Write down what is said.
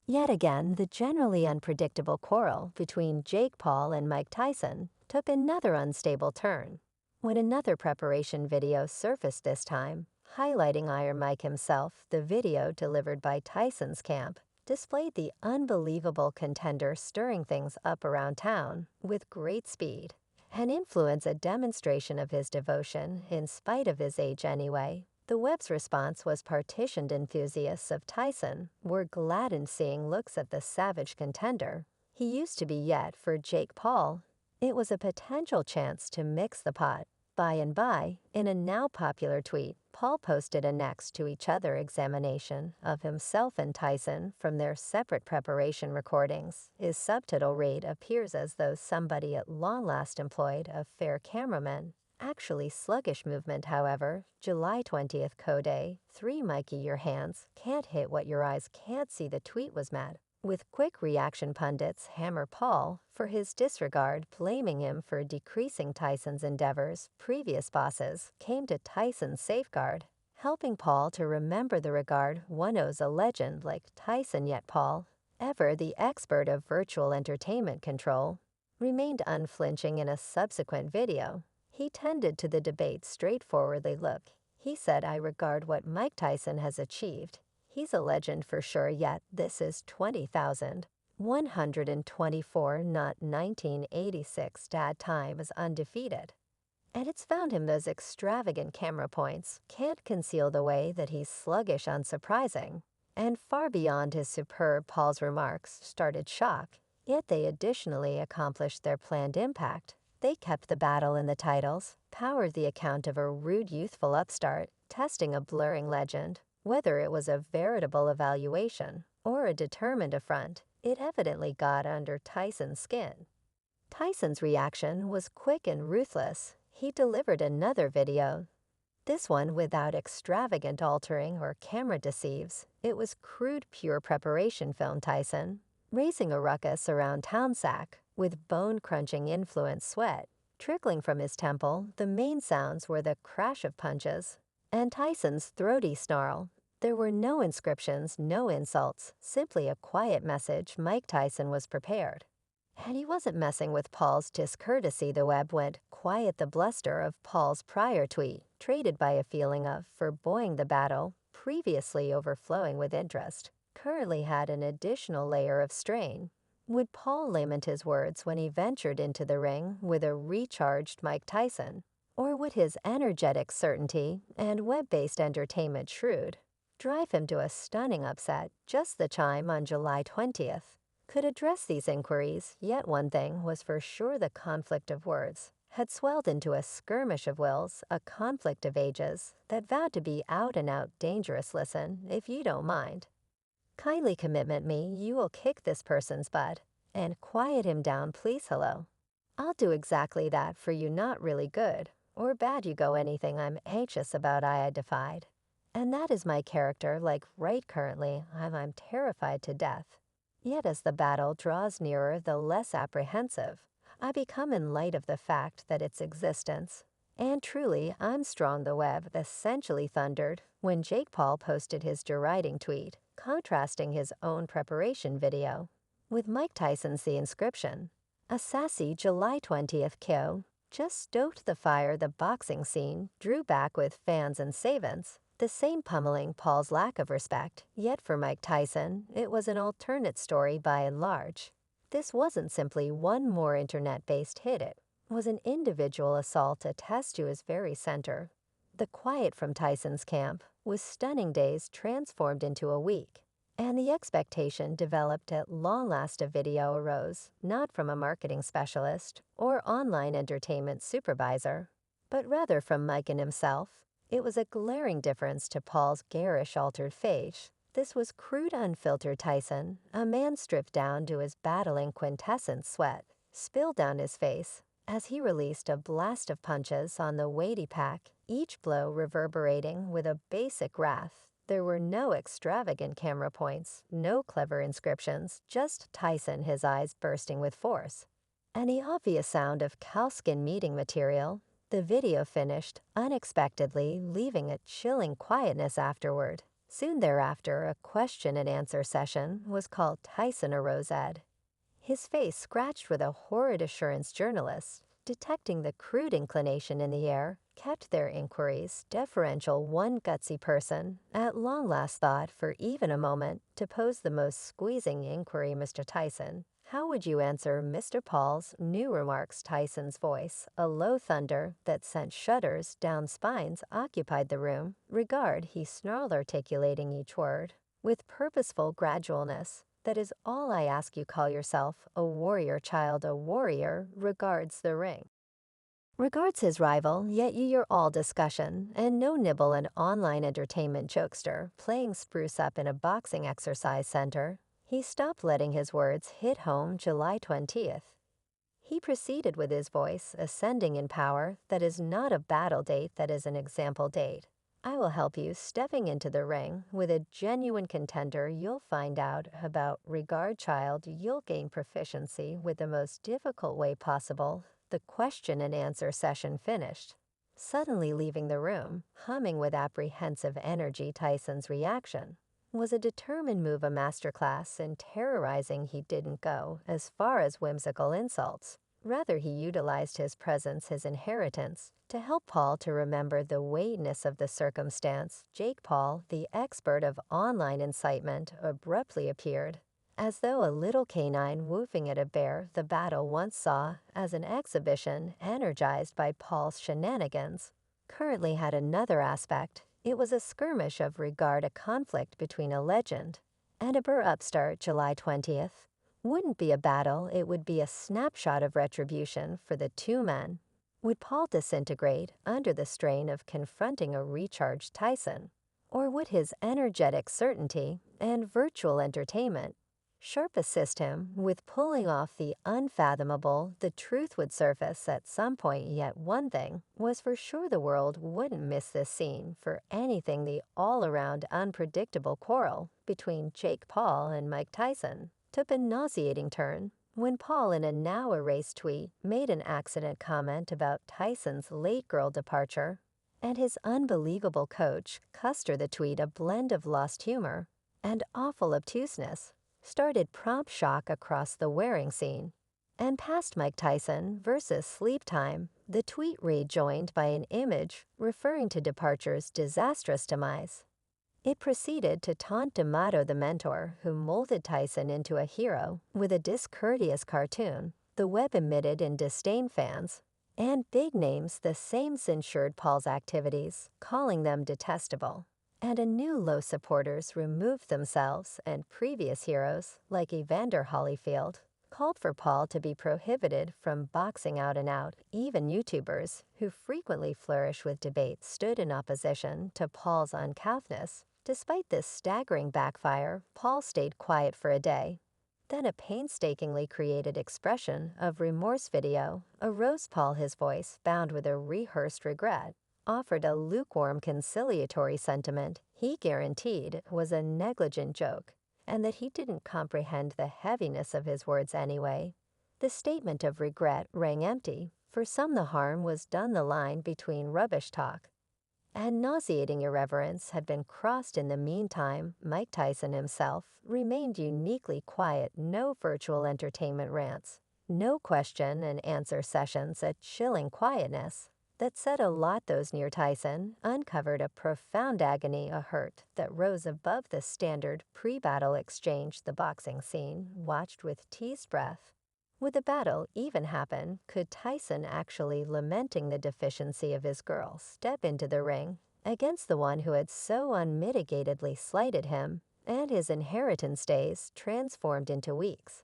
Yet again, the generally unpredictable quarrel between Jake Paul and Mike Tyson took another unstable turn when another preparation video surfaced this time, highlighting Iron Mike himself. The video delivered by Tyson's camp displayed the unbelievable contender stirring things up around town with great speed and influence, a demonstration of his devotion in spite of his age anyway. The web's response was partitioned. Enthusiasts of Tyson were gladdened seeing looks at the savage contender he used to be, yet for Jake Paul, it was a potential chance to mix the pot. By and by, in a now popular tweet, Paul posted a next to each other examination of himself and Tyson from their separate preparation recordings. His subtitle read, "Appears as though somebody at long last employed a fair cameraman." Actually sluggish movement, however. July 20th Code 3 Mikey, your hands can't hit what your eyes can't see. The tweet was met with quick reaction. Pundits hammer Paul for his disregard, blaming him for decreasing Tyson's endeavors. Previous bosses came to Tyson's safeguard, helping Paul to remember the regard one owes a legend like Tyson. Yet Paul, ever the expert of virtual entertainment control, remained unflinching. In a subsequent video, he tended to the debate straightforwardly. "Look," he said, "I regard what Mike Tyson has achieved. He's a legend for sure, yet this is 20,124, not 1986. Dad time is undefeated. And it's found him those extravagant camera points. Can't conceal the way that he's sluggish, unsurprising." And far beyond his superb, Paul's remarks started shock. Yet they additionally accomplished their planned impact. They kept the battle in the titles, powered the account of a rude youthful upstart, testing a blurring legend. Whether it was a veritable evaluation or a determined affront, it evidently got under Tyson's skin. Tyson's reaction was quick and ruthless. He delivered another video, this one without extravagant altering or camera deceives. It was crude, pure preparation film. Tyson raising a ruckus around town sack with bone-crunching influence, sweat trickling from his temple. The main sounds were the crash of punches and Tyson's throaty snarl. There were no inscriptions, no insults, simply a quiet message. Mike Tyson was prepared, and he wasn't messing with Paul's discourtesy. The web went quiet. The bluster of Paul's prior tweet, traded by a feeling of foreboding the battle, previously overflowing with interest, currently had an additional layer of strain. Would Paul lament his words when he ventured into the ring with a recharged Mike Tyson? Or would his energetic certainty and web-based entertainment shrewd drive him to a stunning upset? Just the chime on July 20th could address these inquiries. Yet one thing was for sure: the conflict of words had swelled into a skirmish of wills, a conflict of ages that vowed to be out and out dangerous. "Listen, if you don't mind, kindly commitment me you will kick this person's butt and quiet him down, please. Hello. I'll do exactly that for you. Not really good or bad you go, anything I'm anxious about I defied. And that is my character. Like right currently, I'm terrified to death. Yet as the battle draws nearer, the less apprehensive I become in light of the fact that its existence. And truly, I'm strong." The web essentially thundered when Jake Paul posted his deriding tweet, contrasting his own preparation video with Mike Tyson's. The inscription, a sassy July 20th KO, just stoked the fire. The boxing scene drew back with fans and savants, the same pummeling Paul's lack of respect. Yet for Mike Tyson, it was an alternate story by and large. This wasn't simply one more internet-based hit. It was an individual assault, a test to his very center. The quiet from Tyson's camp was stunning. Days transformed into a week, and the expectation developed. At long last, a video arose, not from a marketing specialist or online entertainment supervisor, but rather from Mike and himself. It was a glaring difference to Paul's garish, altered face. This was crude, unfiltered Tyson, a man stripped down to his battling quintessence. Sweat spilled down his face as he released a blast of punches on the weighty pack, each blow reverberating with a basic wrath. There were no extravagant camera points, no clever inscriptions, just Tyson, his eyes bursting with force, and the obvious sound of cowskin meeting material. The video finished unexpectedly, leaving a chilling quietness afterward. Soon thereafter, a question-and-answer session was called Tyson arose Ed. His face scratched with a horrid assurance journalists, detecting the crude inclination in the air, kept their inquiries deferential. One gutsy person at long last thought for even a moment to pose the most squeezing inquiry. Mr. Tyson, how would you answer Mr. Paul's new remarks? Tyson's voice, a low thunder that sent shudders down spines, occupied the room. Regard, he snarled, articulating each word with purposeful gradualness. That is all I ask you. Call yourself a warrior, child, a warrior. Regards the ring. Regards his rival, yet you're all discussion, and no nibble an online entertainment jokester playing spruce up in a boxing exercise center. He stopped letting his words hit home. July 20th. He proceeded with his voice ascending in power. That is not a battle date, that is an example date. I will help you stepping into the ring with a genuine contender. You'll find out about regard, child. You'll gain proficiency with the most difficult way possible. The question-and-answer session finished. Suddenly leaving the room, humming with apprehensive energy, Tyson's reaction was a determined move, a masterclass in terrorizing. He didn't go as far as whimsical insults. Rather, he utilized his presence, his inheritance, to help Paul to remember the weightiness of the circumstance. Jake Paul, the expert of online incitement, abruptly appeared, as though a little canine woofing at a bear the battle once saw as an exhibition, energized by Paul's shenanigans. Currently had another aspect. It was a skirmish of regard, a conflict between a legend and a burr upstart. July 20th. Wouldn't be a battle, it would be a snapshot of retribution for the two men. Would Paul disintegrate under the strain of confronting a recharged Tyson? Or would his energetic certainty and virtual entertainment sharp assist him with pulling off the unfathomable? The truth would surface at some point, yet one thing was for sure: the world wouldn't miss this scene for anything. The all-around unpredictable quarrel between Jake Paul and Mike Tyson took a nauseating turn when Paul, in a now-erased tweet, made an accident comment about Tyson's late girl departure and his unbelievable coach. Custer, the tweet, a blend of lost humor and awful obtuseness, started prompt shock across the wearing scene. And past Mike Tyson versus sleep time, the tweet read, joined by an image referring to departure's disastrous demise. It proceeded to taunt D'Amato, the mentor who molded Tyson into a hero, with a discourteous cartoon. The web emitted in disdain. Fans and big names the same censured Paul's activities, calling them detestable. And anew low supporters removed themselves, and previous heroes, like Evander Holyfield, called for Paul to be prohibited from boxing out and out. Even YouTubers, who frequently flourish with debate, stood in opposition to Paul's uncouthness. Despite this staggering backfire, Paul stayed quiet for a day. Then a painstakingly created expression of remorse video arose. Paul, his voice bound with a rehearsed regret, offered a lukewarm conciliatory sentiment he guaranteed was a negligent joke, and that he didn't comprehend the heaviness of his words anyway. The statement of regret rang empty. For some, the harm was done. The line between rubbish talk and nauseating irreverence had been crossed. In the meantime, Mike Tyson himself remained uniquely quiet. No virtual entertainment rants, no question-and-answer sessions, a chilling quietness that said a lot. Those near Tyson uncovered a profound agony, a hurt that rose above the standard pre-battle exchange. The boxing scene watched with teased breath. Would the battle even happen? Could Tyson, actually lamenting the deficiency of his girl, step into the ring against the one who had so unmitigatedly slighted him and his inheritance? Days transformed into weeks.